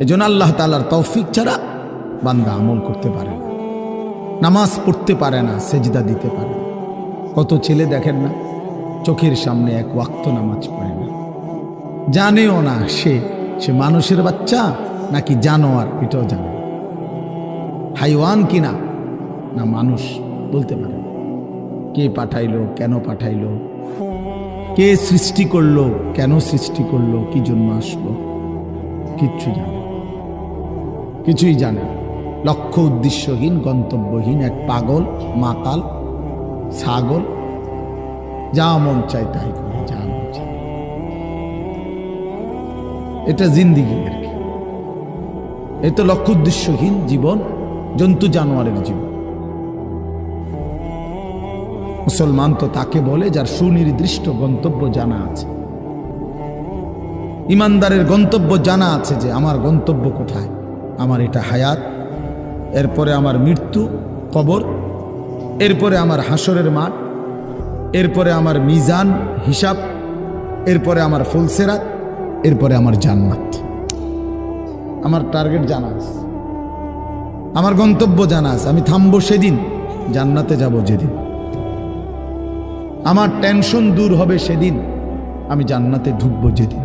এজন্য আল্লাহ তাআলার তৌফিক ছাড়া বান্দা আমল করতে পারে না, নামাজ পড়তে পারে না, সেজদা দিতে পারে না। কত ছেলে দেখেন না, চোখের সামনে এক ওয়াক্ত নামাজ পড়ে না, জানেও না সে মানুষের বাচ্চা নাকি জানোয়ার, এটাও জানে না। হাইওয়ান কিনা না মানুষ বলতে পারে না। কে পাঠাইলো, কেন পাঠাইলো, কে সৃষ্টি করলো, কেন সৃষ্টি করলো, কি জন্য আসলো, কিচ্ছু জানে, কিছুই জানে না। লক্ষ্য উদ্দেশ্যহীন, গন্তব্যহীন এক পাগল, মাতাল, ছাগল, যা মন চায় তাই করে, যা মন চায়। এটা জিন্দিগি আর কি। এ তো লক্ষ্য উদ্দেশ্যহীন জীবন, জন্তু জানোয়ারের জীবন। মুসলমান তো তাকে বলে যার সুনির্দিষ্ট গন্তব্য জানা আছে। ইমানদারের গন্তব্য জানা আছে যে আমার গন্তব্য কোথায়, আমার এটা হায়াত, এরপরে আমার মৃত্যু, কবর, এরপরে আমার হাসরের মাঠ, এরপরে আমার মিজান, হিসাব, এরপরে আমার ফুলসেরাত, এরপরে আমার জান্নাত। আমার টার্গেট জানা আছে, আমার গন্তব্য জানা আছে। আমি থামবো সেদিন, জান্নাতে যাব যেদিন। আমার টেনশন দূর হবে সেদিন, আমি জান্নাতে ঢুকবো যেদিন।